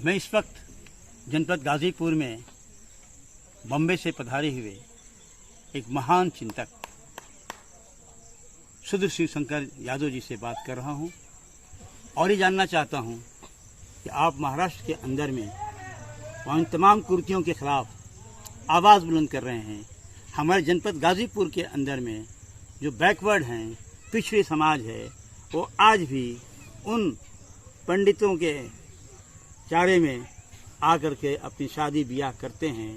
मैं इस वक्त जनपद गाजीपुर में बम्बई से पधारे हुए एक महान चिंतक सुधीर शिवशंकर यादव जी से बात कर रहा हूं और ये जानना चाहता हूं कि आप महाराष्ट्र के अंदर में वहाँ तमाम कुरीतियों के खिलाफ आवाज़ बुलंद कर रहे हैं। हमारे जनपद गाजीपुर के अंदर में जो बैकवर्ड हैं, पिछड़े समाज है, वो आज भी उन पंडितों के चारे में आकर के अपनी शादी ब्याह करते हैं।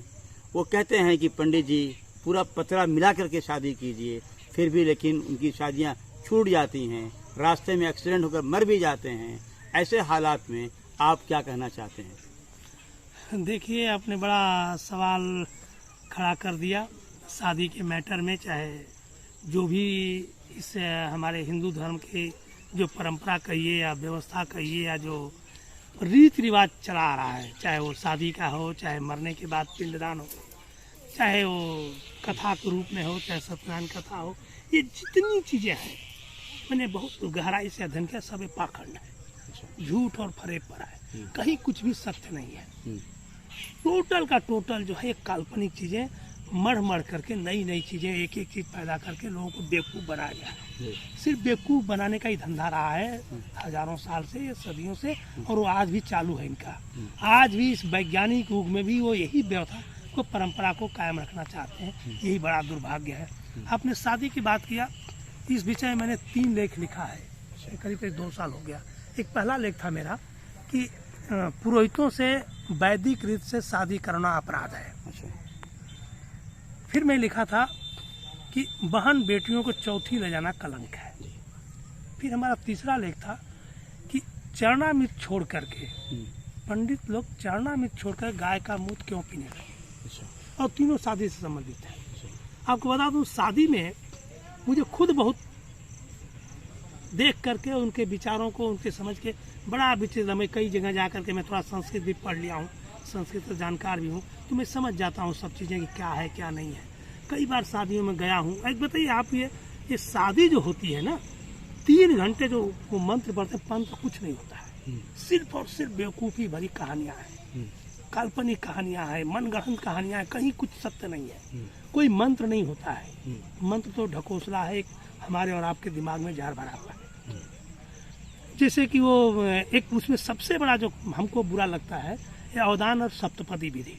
वो कहते हैं कि पंडित जी पूरा पतरा मिला करके शादी कीजिए, फिर भी लेकिन उनकी शादियां छूट जाती हैं, रास्ते में एक्सीडेंट होकर मर भी जाते हैं। ऐसे हालात में आप क्या कहना चाहते हैं? देखिए, आपने बड़ा सवाल खड़ा कर दिया शादी के मैटर में। चाहे जो भी इस हमारे हिंदू धर्म के जो परंपरा कहिए या व्यवस्था कहिए या जो रीति रिवाज चला आ रहा है, चाहे वो शादी का हो, चाहे मरने के बाद पिंडदान हो, चाहे वो कथा के रूप में हो, चाहे सत्यनारायण कथा हो, ये जितनी चीज़ें हैं मैंने बहुत गहराई से अध्ययन किया। सब पाखंड है, झूठ और फरेब पर है, कहीं कुछ भी सत्य नहीं है। टोटल का टोटल जो है काल्पनिक चीज़ें मढ़ करके नई नई चीज़ें एक एक चीज़ पैदा करके लोगों को बेवकूफ़ बनाया गया है। सिर्फ बेवकूफ़ बनाने का ही धंधा रहा है हजारों साल से या सदियों से, और वो आज भी चालू है इनका। आज भी इस वैज्ञानिक युग में भी वो यही व्यवस्था को परंपरा को कायम रखना चाहते हैं। यही बड़ा दुर्भाग्य है। आपने शादी की बात किया, इस विषय में मैंने 3 लेख लिखा है, करीब 2 साल हो गया। एक पहला लेख था मेरा कि पुरोहितों से वैदिक रीत से शादी करना अपराध है। फिर मैं लिखा था कि बहन बेटियों को चौथी ले जाना कलंक है। फिर हमारा तीसरा लेख था कि चरणामृत छोड़ करके पंडित लोग चरणामृत छोड़कर गाय का मूत्र क्यों पीने लगे, और तीनों शादी से संबंधित है। आपको बता दूं, शादी में मुझे खुद बहुत देख करके उनके विचारों को, उनके समझ के बड़ा विचित्र। मैं कई जगह जा करके मैं थोड़ा संस्कृत भी पढ़ लिया हूँ, संस्कृत जानकार भी हूँ, तो मैं समझ जाता हूँ सब चीज़ें कि क्या है क्या नहीं है। कई बार शादियों में गया हूँ। एक बताइए आप, ये शादी जो होती है ना, 3 घंटे जो वो मंत्र पढ़ते हैं, पंथ कुछ नहीं होता है। सिर्फ और सिर्फ बेवकूफ़ी भरी कहानियाँ हैं, काल्पनिक कहानियाँ हैं, मनगढ़ंत कहानियाँ हैं, कहीं कुछ सत्य नहीं है। कोई मंत्र नहीं होता है। मंत्र तो ढकोसला है, एक हमारे और आपके दिमाग में जहर भरा हुआ है। जैसे कि वो एक उसमें सबसे बड़ा जो हमको बुरा लगता है, ये अवदान और सप्तपदी विधि।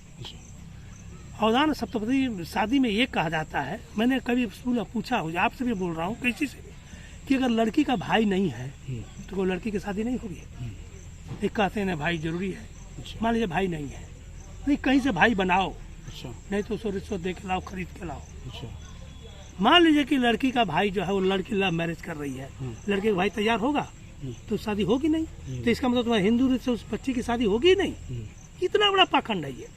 अवदान और सप्तपदी शादी में ये कहा जाता है, मैंने कभी पूछा हो, आपसे भी बोल रहा हूँ किसी से, कि अगर लड़की का भाई नहीं है तो कोई लड़की की शादी नहीं होगी। एक कहते हैं ना भाई जरूरी है। मान लीजिए भाई नहीं है, नहीं कहीं से भाई बनाओ, नहीं तो उसको रिश्वत दे के लाओ, खरीद के लाओ। मान लीजिए कि लड़की का भाई जो है वो लड़की लव मैरिज कर रही है, लड़के का भाई तैयार होगा तो शादी होगी नहीं। तो इसका मतलब तुम्हारे हिंदू रीत से उस बच्ची की शादी होगी नहीं। इतना बड़ा पाखंड है ये।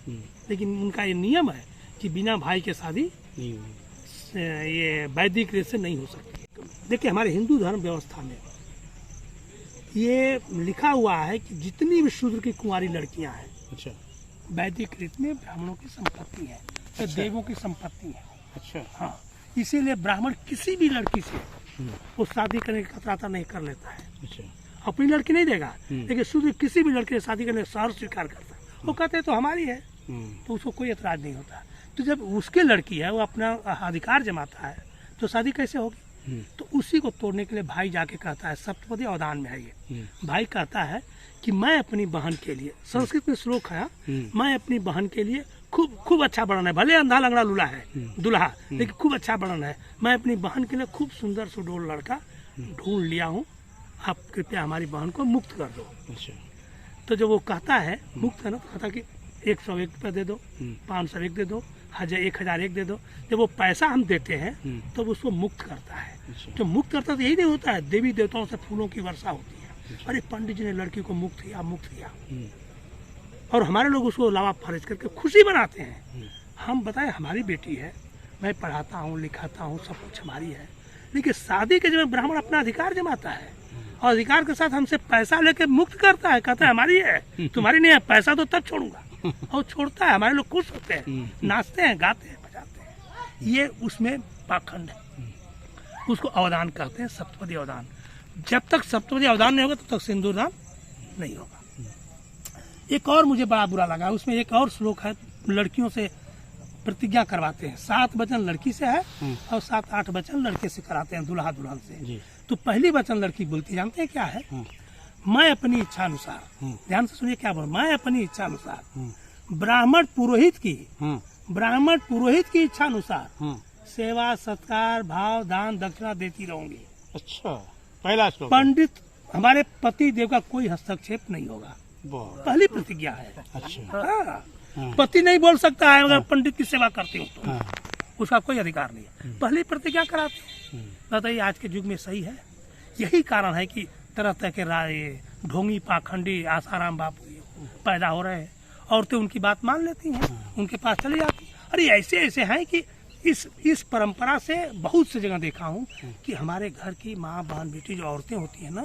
लेकिन उनका ये नियम है कि बिना भाई के शादी ये वैदिक रीत से नहीं हो सकती। देखिए, हमारे हिंदू धर्म व्यवस्था में ये लिखा हुआ है कि जितनी भी शूद्र की कुंवारी लड़कियां हैं, वैदिक रीत में ब्राह्मणों की संपत्ति है, तो देवों की संपत्ति है। हाँ, इसीलिए ब्राह्मण किसी भी लड़की से वो शादी करने का कतराता नहीं कर लेता है। अपनी लड़की नहीं देगा, लेकिन शूद्र किसी भी लड़के से शादी करने का सहर्ष स्वीकार करता है। वो कहते हैं तो हमारी है, तो उसको कोई एतराज नहीं होता। तो जब उसकी लड़की है, वो अपना अधिकार जमाता है, तो शादी कैसे होगी? तो उसी को तोड़ने के लिए भाई जाके कहता है, सप्तपदी अवदान में है ये, भाई कहता है कि मैं अपनी बहन के लिए, संस्कृत में श्लोक है, मैं अपनी बहन के लिए खूब अच्छा वर्णन है, भले अंधा लंगड़ा लूला है दुल्हा, लेकिन खूब अच्छा वर्णन है। मैं अपनी बहन के लिए खूब सुंदर सुडोल लड़का ढूंढ लिया हूँ, आप कृपया हमारी बहन को मुक्त कर दो। तो जब वो कहता है मुक्त है ना, तो कहता कि 101 रुपये दे दो, 501 दे दो, 1001 दे दो। जब वो पैसा हम देते हैं तो उसको मुक्त करता है। जो मुक्त करता तो यही नहीं होता है, देवी देवताओं से फूलों की वर्षा होती है। अरे पंडित जी ने लड़की को मुक्त किया, और हमारे लोग उसको लावा फर्ज करके खुशी मनाते हैं। हम बताएं, हमारी बेटी है, मैं पढ़ाता हूँ, लिखाता हूँ, सब कुछ हमारी है, लेकिन शादी के जब ब्राह्मण अपना अधिकार जमाता है और अधिकार के साथ हमसे पैसा लेके मुक्त करता है, कहता है हमारी है, तुम्हारी नहीं है, पैसा तो तब छोड़ूंगा, और छोड़ता है। हमारे लोग खुश होते हैं, नाचते हैं, गाते हैं, बजाते हैं। ये उसमें पाखंड है, उसको अवदान कहते हैं, सप्तपदी अवदान। जब तक सप्तपदी अवदान नहीं होगा तब तक सिंदूरदान नहीं होगा। एक और मुझे बड़ा बुरा लगा, उसमें एक और श्लोक है, लड़कियों से प्रतिज्ञा करवाते हैं, 7 वचन लड़की से है और 7-8 वचन लड़के से कराते हैं, दुल्हा दुल्हन से। तो पहली वचन लड़की बोलती, जानते हैं क्या है? मैं अपनी इच्छा अनुसार, ध्यान से सुनिए क्या बोल, मैं अपनी इच्छा अनुसार ब्राह्मण पुरोहित की इच्छा अनुसार सेवा सत्कार भाव दान दक्षिणा देती रहूंगी। अच्छा, पहला श्लोक। पंडित हमारे पति देव का कोई हस्तक्षेप नहीं होगा, पहली प्रतिज्ञा है। अच्छा, हाँ। पति नहीं बोल सकता है अगर पंडित की सेवा करते हो तो उसका कोई अधिकार नहीं है, पहली प्रतिज्ञा कराते हैं। बताइए आज के युग में सही है? यही कारण है कि तरह तरह के राय ढोंगी पाखंडी आसाराम बापू पैदा हो रहे हैं। औरतें उनकी बात मान लेती हैं, उनके पास चली जाती हैं। अरे ऐसे ऐसे हैं कि इस परंपरा से बहुत से जगह देखा हूँ कि हमारे घर की माँ बहन बेटी जो औरतें होती है ना,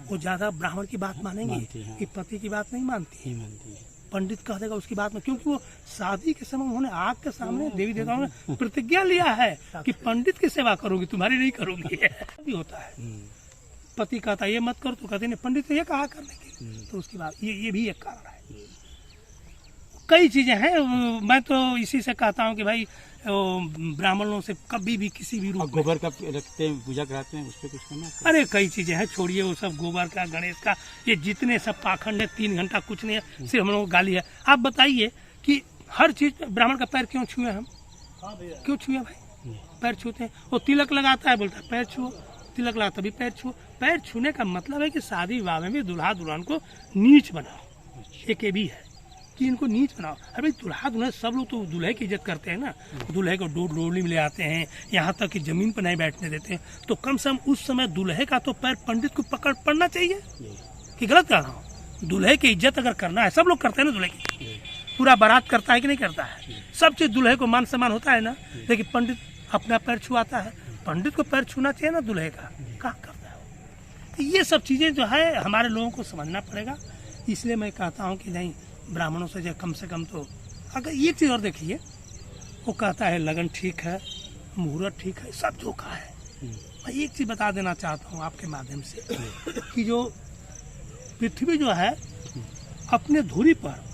वो ज्यादा ब्राह्मण की बात मानेंगी, कि पति की बात नहीं मानती है। पंडित कह देगा उसकी बात में, क्योंकि वो शादी के समय उन्होंने आग के सामने देवी देवताओं ने प्रतिज्ञा लिया है कि पंडित की सेवा करूंगी, तुम्हारी नहीं करूंगी। भी होता है, पति कहता ये मत करो, तो कहते नहीं पंडित ने ये कहा करने की, तो उसकी बात ये भी एक कारण है। कई चीजें हैं, मैं तो इसी से कहता हूँ कि भाई ब्राह्मणों से कभी भी किसी भी रूप गोबर का रखते हैं, पूजा कराते हैं, उस पर कुछ करना। अरे कई चीजें हैं, छोड़िए वो सब, गोबर का गणेश का ये जितने सब पाखंड है, 3 घंटा कुछ नहीं है, सिर्फ हम लोगों को गाली है। आप बताइए कि हर चीज ब्राह्मण का पैर क्यों छुए हम? क्यों छुए भाई? पैर छूते हैं, वो तिलक लगाता है, बोलता है पैर छुओ, तिलक लगा तभी पैर छुओ। पैर छूने का मतलब है कि शादी विवाह में भी दुल्हा दुल्हन को नीच बनाओ, एक भी है कि इनको नीच बनाओ। अरे दुल्हा दुल्हन सब लोग तो दूल्हे की इज्जत करते हैं ना, दूल्हे को डोली में ले आते हैं, यहाँ तक कि जमीन पर नहीं बैठने देते हैं, तो कम से कम उस समय दूल्हे का तो पैर पंडित को पकड़ पड़ना चाहिए। कि गलत कह रहा हूँ? दूल्हे की इज्जत अगर करना है, सब लोग करते हैं ना दूल्हे की, पूरा बारात करता है कि नहीं करता है, सब चीज दूल्हे को मान सम्मान होता है ना, लेकिन पंडित अपना पैर छुआता है, पंडित को पैर छूना चाहिए ना दूल्हे का, कहाँ करता है? ये सब चीजें जो है हमारे लोगों को समझना पड़ेगा। इसलिए मैं कहता हूँ कि नहीं, ब्राह्मणों से कम तो अगर एक चीज और देखिए, वो कहता है लगन ठीक है, मुहूर्त ठीक है, सब धोखा है। मैं एक चीज बता देना चाहता हूँ आपके माध्यम से कि जो पृथ्वी जो है अपने धुरी पर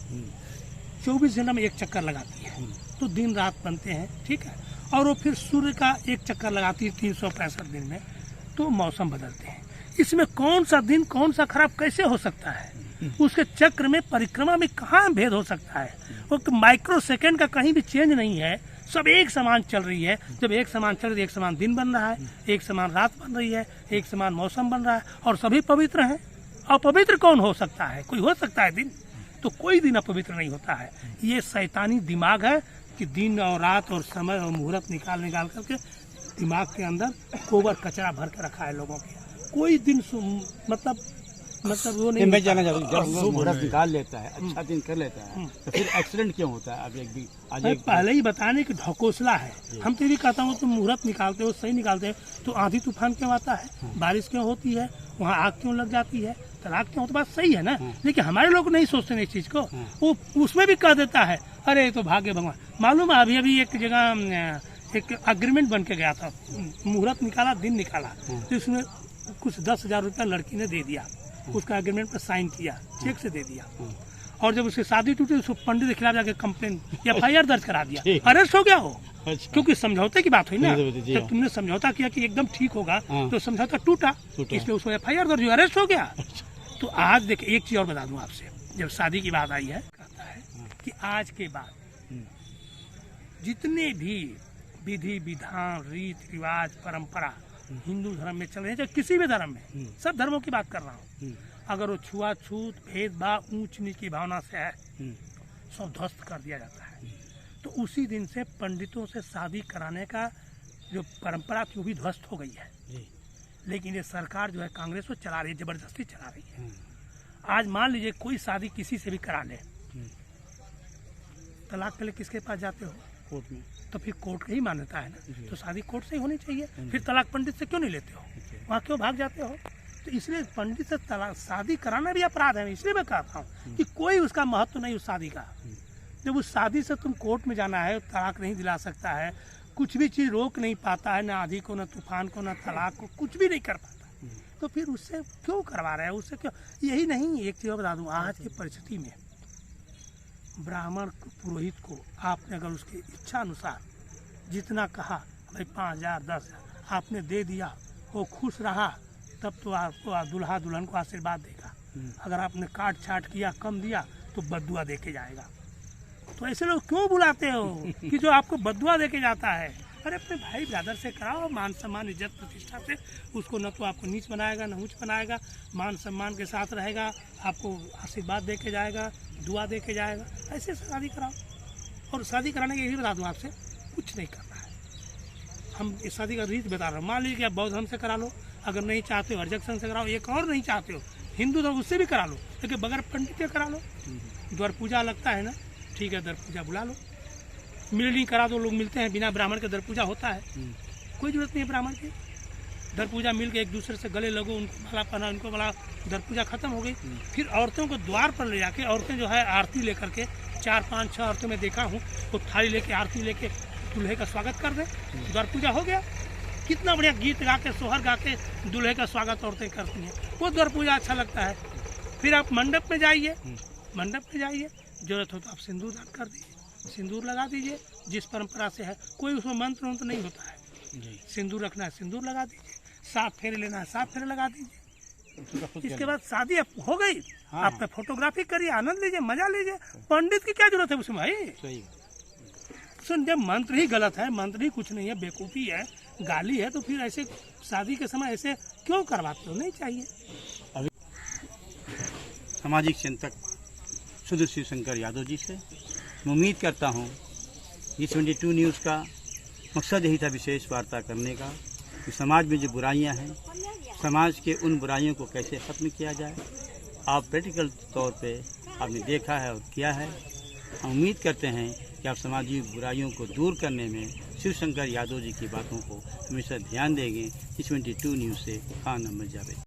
24 घंटा में एक चक्कर लगाती है, तो दिन रात बनते हैं, ठीक है, और वो फिर सूर्य का एक चक्कर लगाती है 365 दिन में, तो मौसम बदलते हैं। इसमें कौन सा दिन कौन सा खराब कैसे हो सकता है? उसके चक्र में परिक्रमा में कहाँ भेद हो सकता है? वो माइक्रो सेकंड का कहीं भी चेंज नहीं है, सब एक समान चल रही है। जब एक समान चल रही है, एक समान दिन बन रहा है, एक समान रात बन रही है, एक समान मौसम बन रहा है, और सभी पवित्र हैं। अपवित्र कौन हो सकता है? कोई हो सकता है दिन? तो कोई दिन अपवित्र नहीं होता है। ये शैतानी दिमाग है कि दिन और रात और समय और मुहूर्त निकाल करके दिमाग के अंदर गोबर कचरा भर के रखा है लोगों के। कोई दिन मतलब वो नहीं। मैं जानना चाहता हूँ, जब वो मुहूर्त निकाल लेता है, अच्छा दिन कर लेता है, तो फिर एक्सीडेंट क्यों होता है? अब एक पहले ही बताने की ढकोसला है। हम तो ये कहता हूँ, तुम मुहूर्त निकालते हो, सही निकालते हो, तो आंधी तूफान क्यों आता है? बारिश क्यों होती है? वहाँ आग क्यों लग जाती है? तलाक क्यों? तो बात सही है ना, लेकिन हमारे लोग नहीं सोचते इस चीज को। वो उसमें भी कह देता है, अरे तो भाग्य भगवान। मालूम है अभी एक जगह एक अग्रीमेंट बन के गया था, मुहूर्त निकाला, दिन निकाला, तो उसमें कुछ 10,000 रुपया लड़की ने दे दिया, उसका एग्रीमेंट पर साइन किया, चेक से दे दिया, और जब उसकी शादी टूटी, उसको पंडित के खिलाफ जाके कंप्लेन FIR दर्ज करा दिया, अरेस्ट हो गया हो। अच्छा। क्योंकि समझौते की बात हुई ना, जब तुमने समझौता किया कि एकदम ठीक होगा, तो समझौता टूटा, इसलिए उसको FIR दर्ज हुआ, अरेस्ट हो गया। तो आज देखिए एक चीज और बता दूं आपसे, जब शादी की बात आई है, कहता है कि आज के बाद जितने भी विधि विधान रीत रिवाज परंपरा हिंदू धर्म में चल रहे हैं, चाहे किसी भी धर्म में, सब धर्मों की बात कर रहा हूँ, अगर वो छुआछूत भेदभाव ऊंच नीच की भावना से है, सब ध्वस्त कर दिया जाता है। तो उसी दिन से पंडितों से शादी कराने का जो परंपरा थी वो भी ध्वस्त हो गई है। लेकिन ये सरकार जो है कांग्रेस वो चला रही है, जबरदस्ती चला रही है। आज मान लीजिए कोई शादी किसी से भी करा ले, तलाक के लिए किसके पास जाते हो? कोर्ट में। तो फिर कोर्ट की ही मान्यता है ना, तो शादी कोर्ट से ही होनी चाहिए। फिर तलाक पंडित से क्यों नहीं लेते हो? वहाँ क्यों भाग जाते हो? तो इसलिए पंडित से तलाक शादी कराना भी अपराध है। इसलिए मैं कहता हूँ कि कोई उसका महत्व नहीं उस शादी का। जब उस शादी से तुम कोर्ट में जाना है, तलाक नहीं दिला सकता है, कुछ भी चीज रोक नहीं पाता है, ना आंधी को, ना तूफान को, ना तलाक को, कुछ भी नहीं कर पाता, तो फिर उससे क्यों करवा रहे हैं? उससे क्यों? यही नहीं, एक चीज बता दूं, आज की परिस्थिति में ब्राह्मण पुरोहित को आपने अगर उसकी इच्छा अनुसार जितना कहा, भाई 5,000 10,000 आपने दे दिया, वो खुश रहा, तब तो आपको दूल्हा दुल्हन को आशीर्वाद देगा। अगर आपने काट छाट किया, कम दिया, तो बद्दुआ दे के जाएगा। तो ऐसे लोग क्यों बुलाते हो कि जो आपको बद्दुआ दे के जाता है? अरे अपने भाई ब्रदर से कराओ, मान सम्मान इज्जत प्रतिष्ठा से। उसको न तो आपको नीच बनाएगा न ऊंच बनाएगा, मान सम्मान के साथ रहेगा, आपको आशीर्वाद दे के जाएगा, दुआ दे के जाएगा। ऐसे शादी कराओ। और शादी कराने के यही बता दूँ आपसे, कुछ नहीं करना है। हम इस शादी का रीत बता रहे हो। मान लीजिए कि आप बौद्ध धर्म से करा लो, अगर नहीं चाहते हो अर्जक्सन से कराओ, एक और नहीं चाहते हो हिंदू धर्म उससे भी करा लो, लेकिन बगैर पंडित के करा लो। द्वार पूजा लगता है ना, ठीक है, दर पूजा बुला लो। मिलनी करा दो, लोग मिलते हैं, बिना ब्राह्मण के दर पूजा होता है? कोई जरूरत नहीं है ब्राह्मण की। दर पूजा मिल के एक दूसरे से गले लगो, उनको माला पहना, उनको माला, दर पूजा खत्म हो गई। फिर औरतों को द्वार पर ले जाके, औरतें जो है आरती लेकर के, 4 5 6 औरतें मैं देखा हूँ, वो थाली लेके आरती लेके दूल्हे का स्वागत कर दे, द्वार पूजा हो गया। कितना बढ़िया गीत गा के, सोहर गा के दूल्हे का स्वागत औरतें करती हैं, वो द्वार पूजा अच्छा लगता है। फिर आप मंडप में जाइए, मंडप में जाइए, जरूरत हो तो आप सिंदूर दान कर दीजिए, सिंदूर लगा दीजिए, जिस परंपरा से है। कोई उसमें मंत्र वंत्र नहीं होता है। सिंदूर रखना है, सिंदूर लगा दीजिए, 7 फेरे लेना है, 7 फेरे लगा दीजिए। इसके बाद शादी हो गई। आप फोटोग्राफी करिए, आनंद लीजिए, मजा लीजिए। पंडित की क्या जरूरत है उसमें भाई? सही। सुन, जब मंत्र ही गलत है, मंत्र ही कुछ नहीं है, बेवकूफ़ी है, गाली है, तो फिर ऐसे शादी के समय ऐसे क्यों करवाते हो? नहीं चाहिए। सामाजिक चिंतक सुधीर शिवशंकर यादव जी से मैं उम्मीद करता हूँ ये 22 न्यूज़ का मकसद यही था, विशेष वार्ता करने का, कि समाज में जो बुराइयां हैं, समाज के उन बुराइयों को कैसे ख़त्म किया जाए। आप प्रैक्टिकल तौर पे आपने देखा है और किया है। हम उम्मीद करते हैं कि आप समाजी बुराइयों को दूर करने में शिवशंकर यादव जी की बातों को हमेशा ध्यान देंगे। 22 न्यूज़ से खान अहमद जावेद।